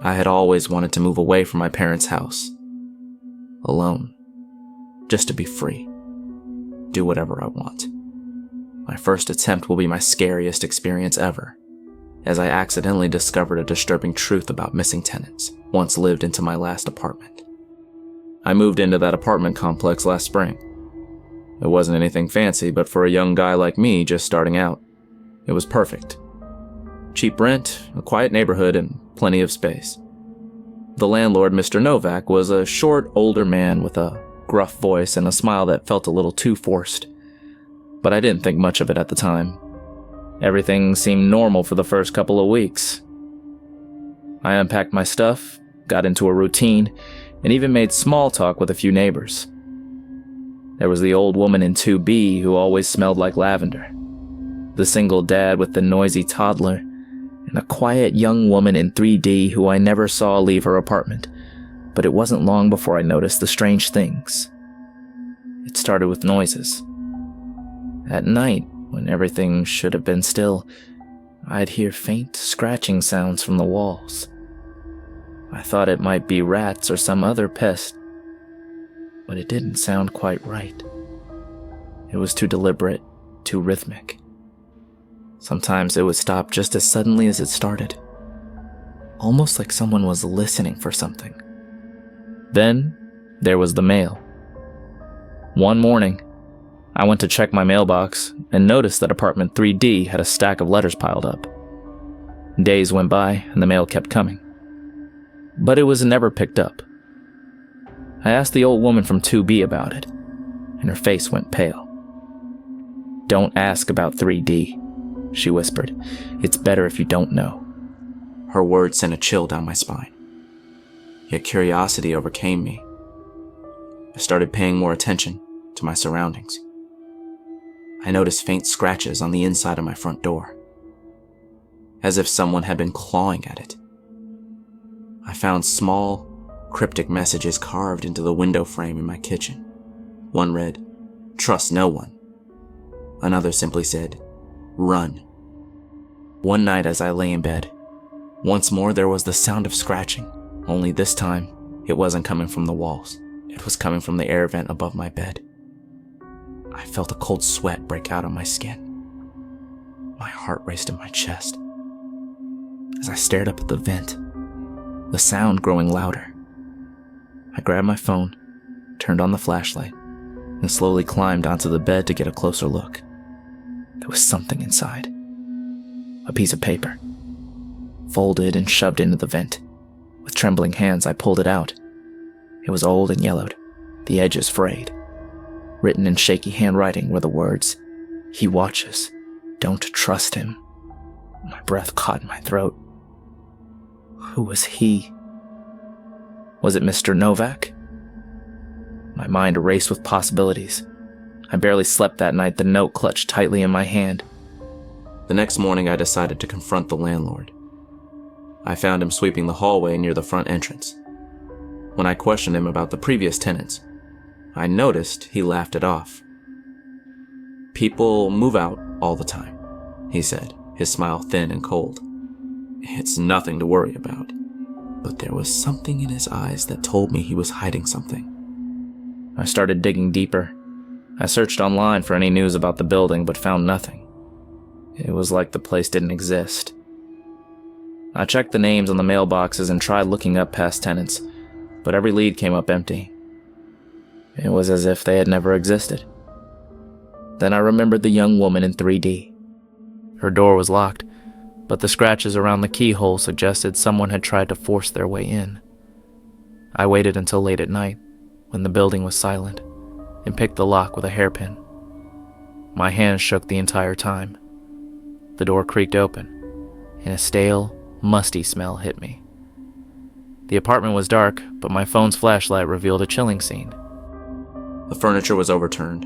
I had always wanted to move away from my parents' house. Alone. Just to be free. Do whatever I want. My first attempt will be my scariest experience ever, as I accidentally discovered a disturbing truth about missing tenants once lived into my last apartment. I moved into that apartment complex last spring. It wasn't anything fancy, but for a young guy like me just starting out, it was perfect. Cheap rent, a quiet neighborhood, and plenty of space. The landlord, Mr. Novak, was a short, older man with a gruff voice and a smile that felt a little too forced. But I didn't think much of it at the time. Everything seemed normal for the first couple of weeks. I unpacked my stuff, got into a routine, and even made small talk with a few neighbors. There was the old woman in 2B who always smelled like lavender, the single dad with the noisy toddler, and a quiet young woman in 3D who I never saw leave her apartment, but it wasn't long before I noticed the strange things. It started with noises. At night, when everything should have been still, I'd hear faint scratching sounds from the walls. I thought it might be rats or some other pest, but it didn't sound quite right. It was too deliberate, too rhythmic. Sometimes it would stop just as suddenly as it started, almost like someone was listening for something. Then, there was the mail. One morning, I went to check my mailbox and noticed that apartment 3D had a stack of letters piled up. Days went by and the mail kept coming, but it was never picked up. I asked the old woman from 2B about it, and her face went pale. "Don't ask about 3D, she whispered. "It's better if you don't know." Her words sent a chill down my spine. Yet curiosity overcame me. I started paying more attention to my surroundings. I noticed faint scratches on the inside of my front door, as if someone had been clawing at it. I found small, cryptic messages carved into the window frame in my kitchen. One read, "Trust no one." Another simply said, "Run." One night as I lay in bed, once more there was the sound of scratching, only this time it wasn't coming from the walls. It was coming from the air vent above my bed. I felt a cold sweat break out on my skin. My heart raced in my chest. As I stared up at the vent, the sound growing louder, I grabbed my phone, turned on the flashlight, and slowly climbed onto the bed to get a closer look. There was something inside. A piece of paper, folded and shoved into the vent. With trembling hands, I pulled it out. It was old and yellowed, the edges frayed. Written in shaky handwriting were the words, "He watches. Don't trust him." My breath caught in my throat. Who was he? Was it Mr. Novak? My mind raced with possibilities. I barely slept that night, the note clutched tightly in my hand. The next morning, I decided to confront the landlord. I found him sweeping the hallway near the front entrance. When I questioned him about the previous tenants, I noticed he laughed it off. "People move out all the time," he said, his smile thin and cold. "It's nothing to worry about." But there was something in his eyes that told me he was hiding something. I started digging deeper. I searched online for any news about the building, but found nothing. It was like the place didn't exist. I checked the names on the mailboxes and tried looking up past tenants, but every lead came up empty. It was as if they had never existed. Then I remembered the young woman in 3D. Her door was locked, but the scratches around the keyhole suggested someone had tried to force their way in. I waited until late at night, when the building was silent, and picked the lock with a hairpin. My hands shook the entire time. The door creaked open, and a stale, musty smell hit me. The apartment was dark, but my phone's flashlight revealed a chilling scene. The furniture was overturned,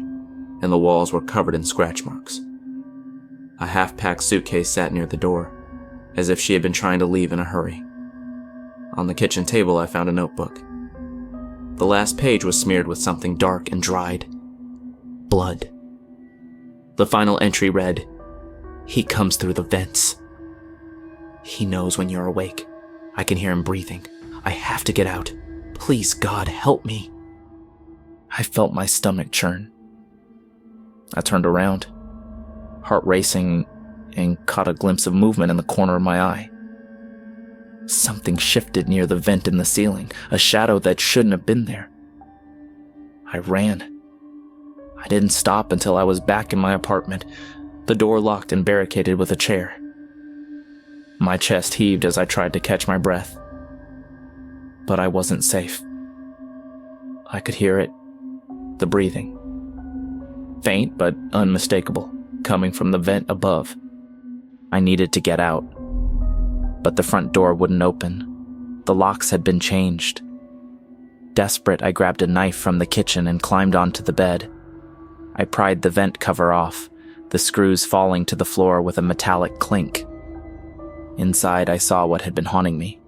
and the walls were covered in scratch marks. A half-packed suitcase sat near the door, as if she had been trying to leave in a hurry. On the kitchen table, I found a notebook. The last page was smeared with something dark and dried. Blood. The final entry read, "He comes through the vents. He knows when you're awake, I can hear him breathing. I have to get out. Please, God, help me. I felt my stomach churn. I turned around, heart racing, and caught a glimpse of movement in the corner of my eye. Something shifted near the vent in the ceiling, a shadow that shouldn't have been there. I ran. I didn't stop until I was back in my apartment, the door locked and barricaded with a chair. My chest heaved as I tried to catch my breath. But I wasn't safe. I could hear it, the breathing. Faint but unmistakable, coming from the vent above. I needed to get out. But the front door wouldn't open. The locks had been changed. Desperate, I grabbed a knife from the kitchen and climbed onto the bed. I pried the vent cover off, the screws falling to the floor with a metallic clink. Inside, I saw what had been haunting me.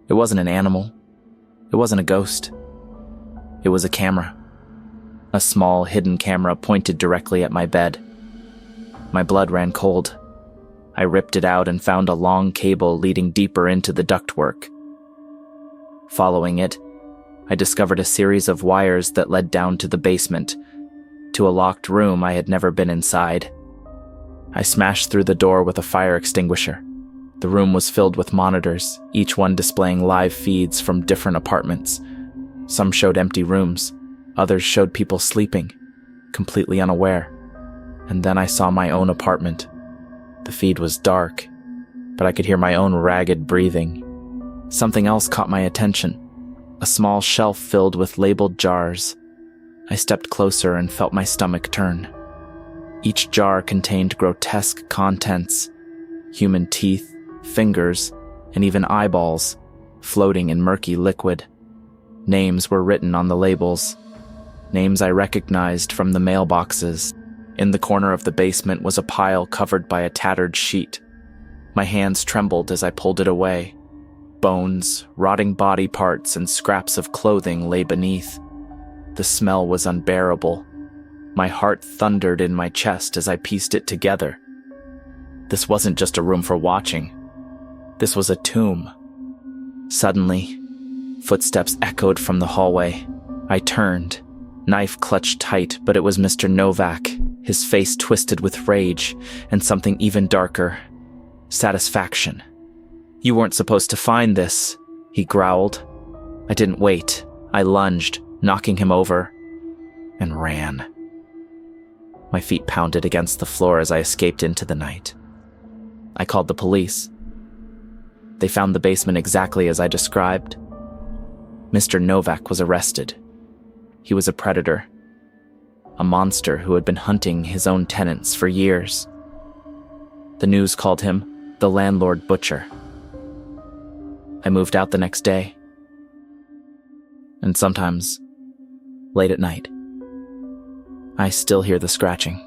It wasn't an animal. It wasn't a ghost. It was a camera. A small, hidden camera pointed directly at my bed. My blood ran cold. I ripped it out and found a long cable leading deeper into the ductwork. Following it, I discovered a series of wires that led down to the basement, to a locked room I had never been inside. I smashed through the door with a fire extinguisher. The room was filled with monitors, each one displaying live feeds from different apartments. Some showed empty rooms, others showed people sleeping, completely unaware. And then I saw my own apartment. The feed was dark, but I could hear my own ragged breathing. Something else caught my attention, a small shelf filled with labeled jars. I stepped closer and felt my stomach turn. Each jar contained grotesque contents, human teeth, fingers, and even eyeballs, floating in murky liquid. Names were written on the labels, names I recognized from the mailboxes. In the corner of the basement was a pile covered by a tattered sheet. My hands trembled as I pulled it away. Bones, rotting body parts, and scraps of clothing lay beneath. The smell was unbearable. My heart thundered in my chest as I pieced it together. This wasn't just a room for watching. This was a tomb. Suddenly, footsteps echoed from the hallway. I turned, knife clutched tight, but it was Mr. Novak, his face twisted with rage, and something even darker, satisfaction. "You weren't supposed to find this," he growled. I didn't wait. I lunged, knocking him over, and ran. My feet pounded against the floor as I escaped into the night. I called the police. They found the basement exactly as I described. Mr. Novak was arrested. He was a predator, a monster who had been hunting his own tenants for years. The news called him the landlord butcher. I moved out the next day. And sometimes, late at night, I still hear the scratching.